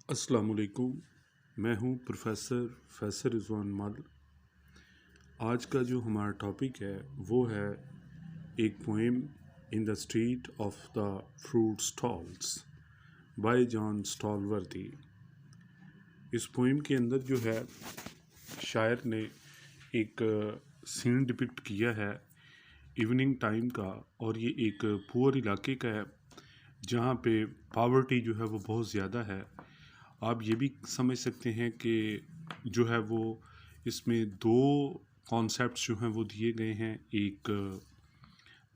अस्सलाम वालेकुम। मैं हूं प्रोफेसर फैसल रिजवान मल। आज का जो हमारा टॉपिक है वो है एक poem in the street of the fruit stalls by John Stallworthy. इस पोएम के अंदर जो है शायर ने एक सीन डिपिक्ट किया है इवनिंग टाइम का, और ये एक पुअर इलाके का है जहाँ पे पावर्टी जो है वो बहुत ज़्यादा है। आप ये भी समझ सकते हैं कि जो है वो इसमें दो कॉन्सेप्ट्स जो हैं वो दिए गए हैं। एक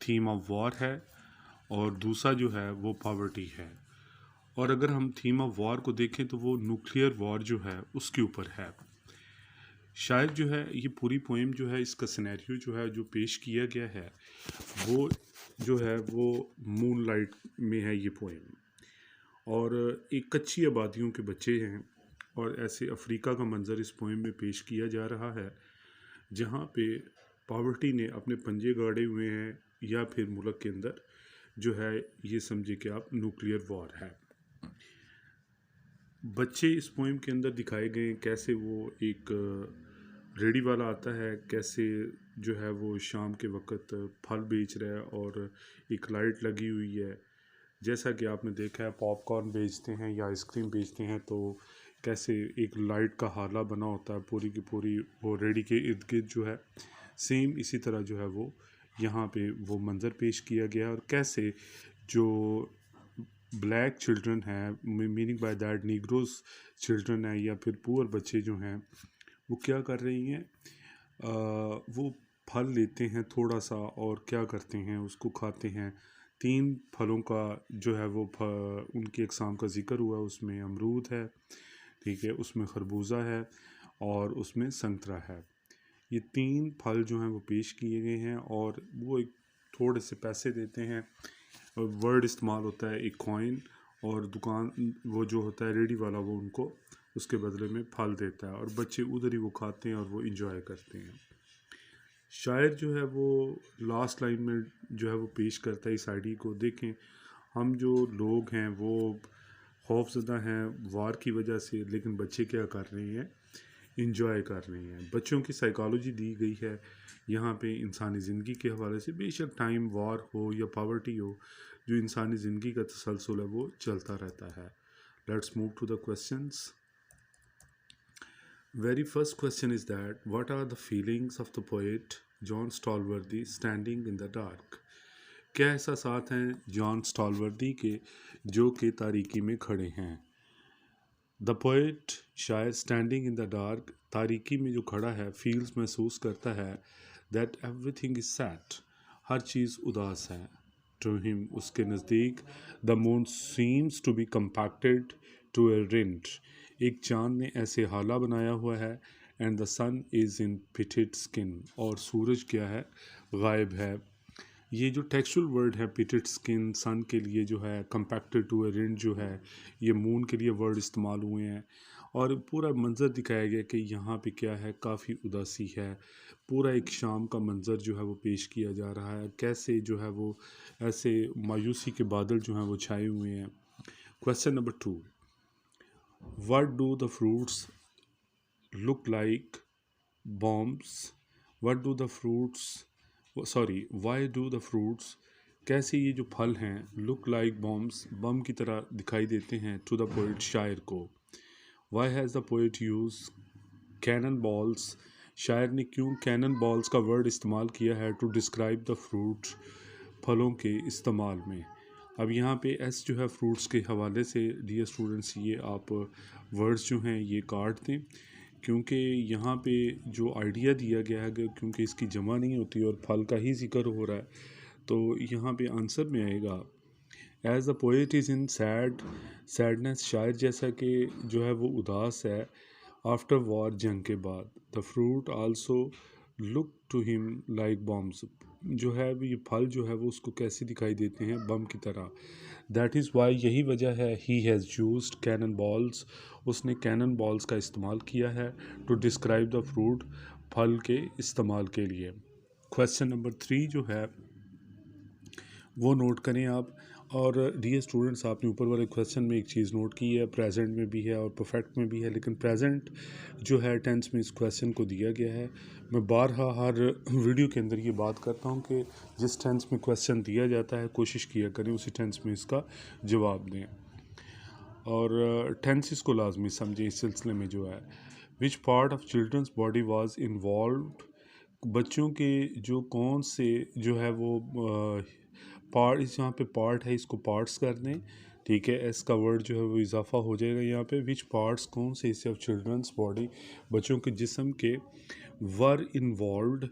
थीम ऑफ वॉर है और दूसरा जो है वो पॉवर्टी है। और अगर हम थीम ऑफ वॉर को देखें तो वो न्यूक्लियर वॉर जो है उसके ऊपर है। शायद जो है ये पूरी पोएम जो है, इसका सिनेरियो जो है जो पेश किया गया है वो जो है वो मूनलाइट में है ये पोएम। और एक कच्ची आबादियों के बच्चे हैं और ऐसे अफ्रीका का मंज़र इस पोएम में पेश किया जा रहा है जहाँ पे पॉवर्टी ने अपने पंजे गाड़े हुए हैं, या फिर मुल्क के अंदर जो है ये समझे कि आप न्यूक्लियर वॉर है। बच्चे इस पोएम के अंदर दिखाए गए कैसे वो एक रेडी वाला आता है, कैसे जो है वो शाम के वक्त फल बेच रहा है और एक लाइट लगी हुई है। जैसा कि आपने देखा है पॉपकॉर्न बेचते हैं या आइसक्रीम बेचते हैं तो कैसे एक लाइट का हाला बना होता है पूरी की पूरी वो रेडी के इर्द गिर्द जो है। सेम इसी तरह जो है वो यहाँ पे वो मंज़र पेश किया गया, और कैसे जो ब्लैक चिल्ड्रन हैं, meaning by that negroes children है या फिर पुअर बच्चे जो हैं वो क्या कर रही हैं, वो फल लेते हैं थोड़ा सा और क्या करते हैं उसको खाते हैं। तीन फलों का जो है वो उनकी अक़साम का ज़िक्र हुआ। उसमें अमरूद है, ठीक है, उसमें खरबूजा है और उसमें संतरा है। ये तीन फल जो हैं वो पेश किए गए हैं और वो एक थोड़े से पैसे देते हैं। वर्ड इस्तेमाल होता है एक कॉइन, और दुकान वो जो होता है रेडी वाला वो उनको उसके बदले में फल देता है और बच्चे उधर ही वो खाते हैं और वो इंजॉय करते हैं। शायर जो है वो लास्ट लाइन में जो है वो पेश करता है इस आइडिया को। देखें, हम जो लोग हैं वो खौफज़दा हैं वार की वजह से, लेकिन बच्चे क्या कर रहे हैं, इंजॉय कर रहे हैं। बच्चों की साइकोलॉजी दी गई है यहाँ पे इंसानी ज़िंदगी के हवाले से। बेशक टाइम वार हो या पॉवर्टी हो, जो इंसानी ज़िंदगी का तसलसल है वो चलता रहता है। Let's move to the questions. Very first question is that what are the feelings of the poet John Stallworthy standing in the dark? क्या एहसासात हैं जॉन स्टॉलवर्दी के जो कि तारीकी में खड़े हैं। द पोएट शायर स्टैंडिंग इन द डार्क, तारीकी में जो खड़ा है, फील्स महसूस करता है दैट एवरीथिंग इज सैड, हर चीज़ उदास है। टू हिम, उसके नज़दीक, the moon seems to be compacted to a rind, एक चांद ने ऐसे हाला बनाया हुआ है। And the sun is in pitted skin, और सूरज क्या है, गायब है। ये जो टेक्सचुअल वर्ड है पिटेड स्किन सन के लिए जो है, कंपैक्टेड टू ए रिंट जो है, ये मून के लिए वर्ड इस्तेमाल हुए हैं। और पूरा मंज़र दिखाया गया कि यहाँ पे क्या है, काफ़ी उदासी है। पूरा एक शाम का मंज़र जो है वो पेश किया जा रहा है, कैसे जो है वो ऐसे मायूसी के बादल जो हैं वो छाए हुए हैं। Question number 2, what do the fruits look like bombs? What do the fruits why do the fruits, कैसे ये जो फल हैं, लुक लाइक बॉम्ब्स, बम की तरह दिखाई देते हैं, टू द पोइट, शायर को। Why has the poet use cannon balls, शायर ने क्यों कैनन बॉल्स का वर्ड इस्तेमाल किया है टू डिस्क्राइब द फ्रूट, फलों के इस्तेमाल में। अब यहाँ पे एस जो है फ्रूट्स के हवाले से, डियर स्टूडेंट्स, ये आप वर्ड्स जो हैं ये काट दें, क्योंकि यहाँ पे जो आइडिया दिया गया है कि क्योंकि इसकी जमा नहीं होती और फल का ही जिक्र हो रहा है, तो यहाँ पे आंसर में आएगा as the poet is in sadness, शायर जैसा कि जो है वो उदास है। आफ्टर वॉर, जंग के बाद, the fruit also look to him like bombs, जो है ये फल जो है वो उसको कैसे दिखाई देते हैं, बम की तरह। दैट इज़ वाई, यही वजह है, he has used cannon balls, उसने कैनन बॉल्स का इस्तेमाल किया है टू डिस्क्राइब द फ्रूट, फल के इस्तेमाल के लिए। क्वेश्चन नंबर 3 जो है वो नोट करें आप। और डियर स्टूडेंट्स, आपने ऊपर वाले क्वेश्चन में एक चीज़ नोट की है, प्रेजेंट में भी है और परफेक्ट में भी है, लेकिन प्रेजेंट जो है टेंस में इस क्वेश्चन को दिया गया है। मैं बारहा हर वीडियो के अंदर ये बात करता हूँ कि जिस टेंस में क्वेश्चन दिया जाता है कोशिश किया करें उसी टेंस में इसका जवाब दें, और टेंसेस को लाजमी समझें इस सिलसिले में जो है। Which part of childrens body was involved, बच्चों के जो कौन से जो है वो पार्ट, इस यहाँ पे पार्ट है इसको पार्ट्स कर दें, ठीक है, एस का वर्ड जो है वो इजाफा हो जाएगा यहाँ पे। विच पार्ट्स कौन से हिस्से ऑफ चिल्ड्रंस बॉडी, बच्चों के जिस्म के, वर इन्वॉल्व्ड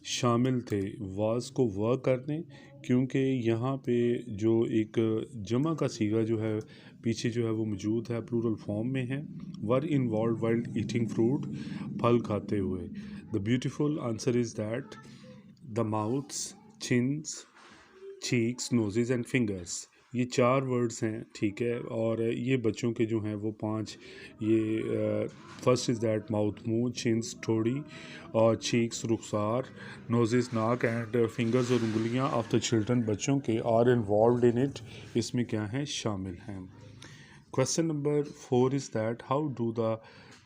शामिल थे, वाज को व कर दें क्योंकि यहाँ पे जो एक जमा का सीगा जो है पीछे जो है वो मौजूद है, प्लूरल फॉर्म में है। Were involve while eating fruit, फल खाते हुए। The beautiful answer is that the mouths, chins, cheeks, noses and fingers, ये 4 वर्ड्स हैं, ठीक है, और ये बच्चों के जो हैं वो 5, ये फर्स्ट इज़ दैट माउथ मुंह, चिन्स ठोड़ी, और चीक्स रुखसार, नोजेस नाक, एंड फिंगर्स और उंगलियां ऑफ द चिल्ड्रन बच्चों के आर इन्वॉल्व्ड इन इट, इसमें क्या हैं, शामिल हैं। Question number 4 is that how do the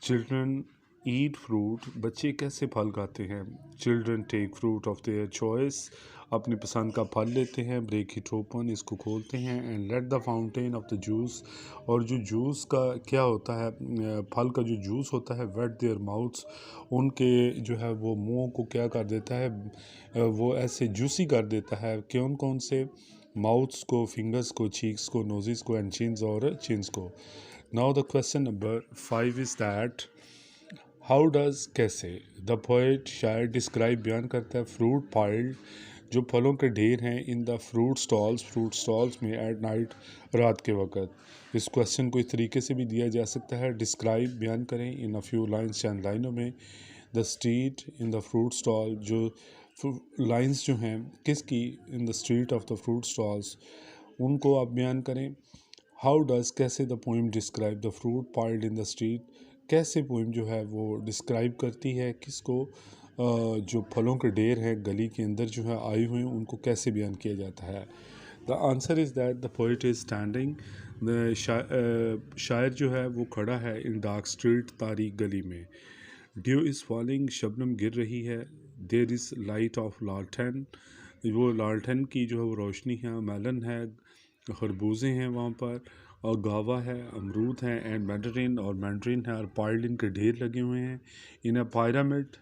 children eat fruit, बच्चे कैसे फल खाते हैं। Children take fruit of their choice, अपनी पसंद का फल लेते हैं। ब्रेक इट ओपन, इसको खोलते हैं। And let the fountain of the juice, और जो जूस का क्या होता है, फल का जो जूस होता है, वेट देयर माउथ्स, उनके जो है वो मुंह को क्या कर देता है, वो ऐसे जूसी कर देता है। कौन कौन से, माउथ्स को, फिंगर्स को, चीक्स को, नोजेस को, एंड चिन्स और चिन्स को। Now the question number 5 is that how does, कैसे, द पोएट शायर डिस्क्राइब, बयान करता है, फ्रूट पाइल्ड, जो फलों के ढेर हैं, in the fruit stalls, fruit stalls में, एट नाइट, रात के वक्त। इस क्वेश्चन को इस तरीके से भी दिया जा सकता है, डिस्क्राइब, बयान करें, इन अ फ्यू लाइन्स, चंद लाइनों में, the street in the fruit stall, जो लाइन्स जो हैं किसकी, इन the street of the fruit stalls, उनको आप बयान करें। हाउ डज, कैसे, the poem describe the fruit piled in the street, कैसे पोइम जो है वो डिस्क्राइब करती है किसको, जो फलों के ढेर हैं गली के अंदर जो है आए हुए हैं, उनको कैसे बयान किया जाता है। The answer is that the poet is standing, शायर जो है वो खड़ा है, इन डार्क स्ट्रीट, तारीक गली में। ड्यू इज़ फॉलिंग, शबनम गिर रही है। देर इज़ लाइट ऑफ लालटेन, वो लालटेन की जो है वो रोशनी है। मेलन है, खरबूजे हैं वहाँ पर, और गावा है, अमरूद हैं, एंड मैंडरिन, और मैंडरिन है, और पाइल्ड, इनके ढेर लगे हुए हैं। इन अ पायरामिड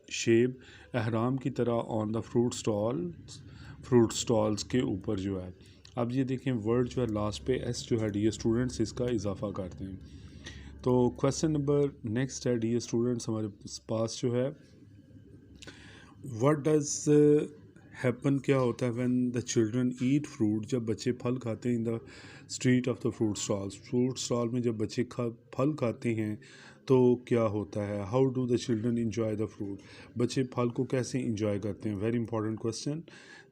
शेप, अहराम की तरह, ऑन द फ्रूट स्टॉल्स के ऊपर जो है। अब ये देखें वर्ड जो है लास्ट पे एस जो है, डियर स्टूडेंट्स, इसका इजाफा करते हैं। तो क्वेश्चन नंबर नेक्स्ट है, डियर स्टूडेंट्स, हमारे पास जो है, व्हाट डज हैपन, क्या होता है, when the children eat fruit, जब बच्चे फल खाते हैं, इन the street of the fruit stalls, fruit stall में जब बच्चे फल खाते हैं तो क्या होता है। How do the children enjoy the fruit, बच्चे फल को कैसे इंजॉय करते हैं। Very important question.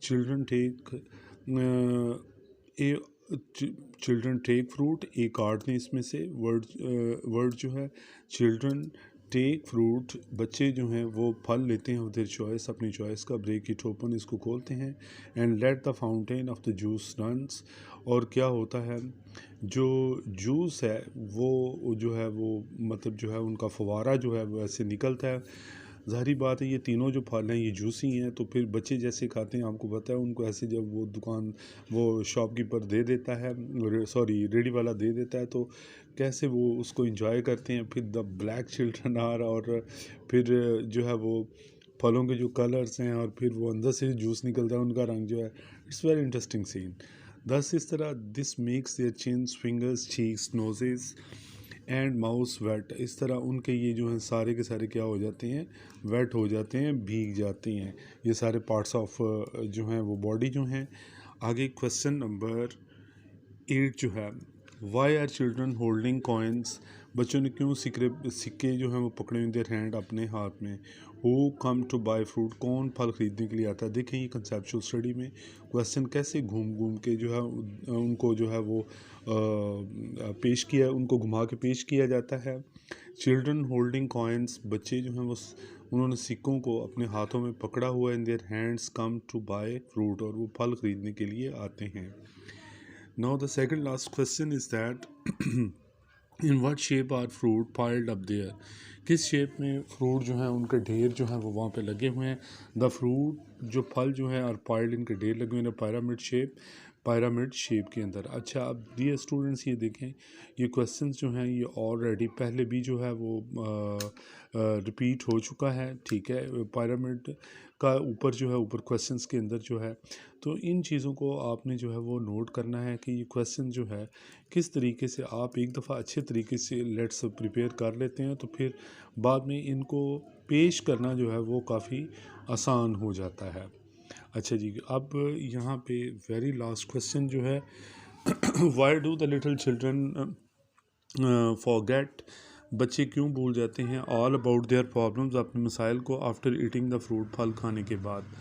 Children take a children take fruit, ए काट दें इसमें से, वर्ड जो है, चिल्ड्रन टेक फ्रूट, बच्चे जो हैं वो फल लेते हैं, उधर चॉइस, अपनी चॉइस का। ब्रेक इट ओपन, इसको खोलते हैं। And let the fountain of the juice runs, और क्या होता है, जो जूस है वो जो है वो मतलब जो है उनका फवारा जो है वो ऐसे निकलता है। ज़ाहिर बात है ये तीनों जो फल हैं ये जूसी हैं, तो फिर बच्चे जैसे खाते हैं, आपको पता है, उनको ऐसे जब वो दुकान, वो शॉपकीपर दे देता है, सॉरी रेडी वाला दे देता है, तो कैसे वो उसको इंजॉय करते हैं। फिर द ब्लैक चिल्ड्रन आर, और फिर जो है वो फलों के जो कलर्स हैं, और फिर वो अंदर से जूस निकलता है, उनका रंग जो है, इट्स वेरी इंटरेस्टिंग सीन। दस इस तरह, this makes their chins, fingers, cheeks, noses and mouths wet, इस तरह उनके ये जो हैं सारे के सारे क्या हो जाते हैं, वेट हो जाते हैं, भीग जाते हैं, ये सारे पार्ट्स ऑफ जो हैं वो बॉडी जो हैं। आगे क्वेश्चन नंबर 8 जो है, why are children holding coins, बच्चों ने क्यों सिक्के जो हैं वो पकड़े हुए देयर हैंड, अपने हाथ में। Who come to buy fruit, कौन फल ख़रीदने के लिए आता है। देखें ये कंसेप्चुअल स्टडी में क्वेश्चन कैसे घूम घूम के जो है उनको जो है वो पेश किया, उनको घुमा के पेश किया जाता है। चिल्ड्रन होल्डिंग कॉइन्स, बच्चे जो हैं वो उन्होंने सिक्कों को अपने हाथों में पकड़ा हुआ है। In their hands come to buy fruit, और वो फल ख़रीदने के लिए आते हैं। Now the second last question is that in what shape are fruit piled up there? किस शेप में फ्रूट जो हैं उनके ढेर जो हैं वो वहाँ पे लगे हुए हैं. द फ्रूट जो फल जो हैं आर पाइल्ड, इनके ढेर लगे हुए हैं पिरामिड शेप के अंदर. अच्छा, अब डियर स्टूडेंट्स ये देखें, ये क्वेश्चंस जो हैं ये ऑलरेडी पहले भी जो है वो रिपीट हो चुका है. ठीक है, पिरामिड का ऊपर जो है ऊपर क्वेश्चंस के अंदर जो है, तो इन चीज़ों को आपने जो है वो नोट करना है कि ये क्वेश्चन जो है किस तरीके से आप एक दफ़ा अच्छे तरीके से लेट्स प्रिपेयर कर लेते हैं, तो फिर बाद में इनको पेश करना जो है वो काफ़ी आसान हो जाता है. अच्छा जी, अब यहाँ पे वेरी लास्ट क्वेश्चन जो है why do the little children forget, बच्चे क्यों भूल जाते हैं ऑल अबाउट देयर प्रॉब्लम्स, अपने मसाइल को आफ्टर ईटिंग द फ्रूट, फल खाने के बाद.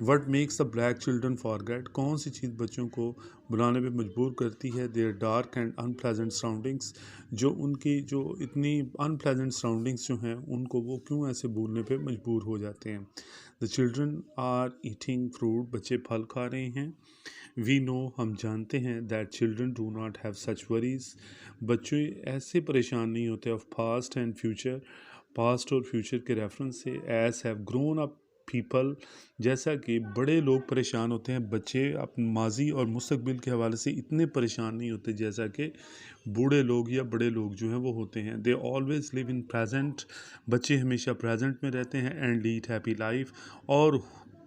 What makes the black children forget, कौन सी चीज़ बच्चों को बुलाने पे मजबूर करती है their dark and unpleasant surroundings, जो उनकी जो इतनी अनप्लेजेंट सराउंडिंग्स जो हैं उनको वो क्यों ऐसे भूलने पे मजबूर हो जाते हैं. The children are eating fruit, बच्चे फल खा रहे हैं. वी नो, हम जानते हैं that children do not have such worries, बच्चे ऐसे परेशान नहीं होते of past and future, past और फ्यूचर के रेफरेंस से, as have grown up people, जैसा कि बड़े लोग परेशान होते हैं, बच्चे अपने माजी और मुस्तकबिल के हवाले से इतने परेशान नहीं होते जैसा कि बूढ़े लोग या बड़े लोग जो हैं वो होते हैं. They always live in present, बच्चे हमेशा प्रेजेंट में रहते हैं. एंड लीड हैप्पी लाइफ, और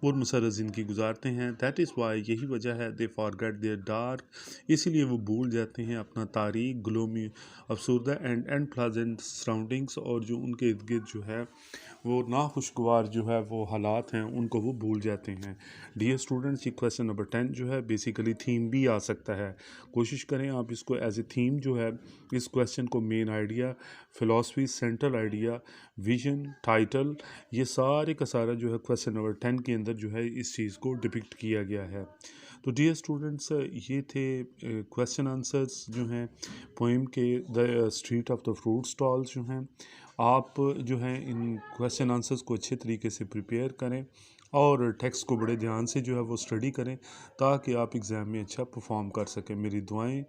पुरमसर ज़िंदगी गुजारते हैं. दैट इज़ वाई, यही वजह है, दे फॉरगेट देयर डार्क, इसीलिए वो भूल जाते हैं अपना तारीख, ग्लोमी, अफसरदा एंड प्लेजेंट सराउंडिंग्स, और जो उनके इर्द गिर्द जो है वो नाखुशगवार जो है वो हालात हैं उनको वो भूल जाते हैं. डियर स्टूडेंट्स, ये क्वेश्चन नंबर 10 जो है बेसिकली थीम भी आ सकता है. कोशिश करें आप इसको एज ए थीम जो है इस क्वेश्चन को main idea, philosophy, central idea, vision, title, ये सारे का सारा जो है क्वेश्चन नंबर 10 के अंदर जो है इस चीज़ को डिपिक्ट किया गया है. तो डियर स्टूडेंट्स, ये थे क्वेश्चन आंसर्स जो हैं पोइम के the street of the fruit stalls जो हैं. आप जो हैं इन क्वेश्चन आंसर्स को अच्छे तरीके से प्रिपेयर करें और टेक्स्ट को बड़े ध्यान से जो है वो स्टडी करें ताकि आप एग्ज़ाम में अच्छा परफॉर्म कर सकें. मेरी दुआएं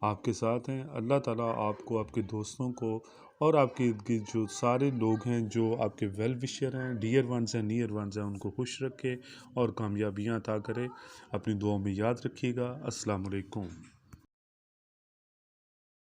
आपके साथ हैं. अल्लाह ताला आपको, आपके दोस्तों को और आपके इर्द गिर्द जो सारे लोग हैं जो आपके वेल विशर हैं, डियर वंस हैं, नियर वंस हैं, उनको खुश रखे और कामयाबियाँ अता करे. अपनी दुआओं में याद रखिएगा. अस्सलाम वालेकुम.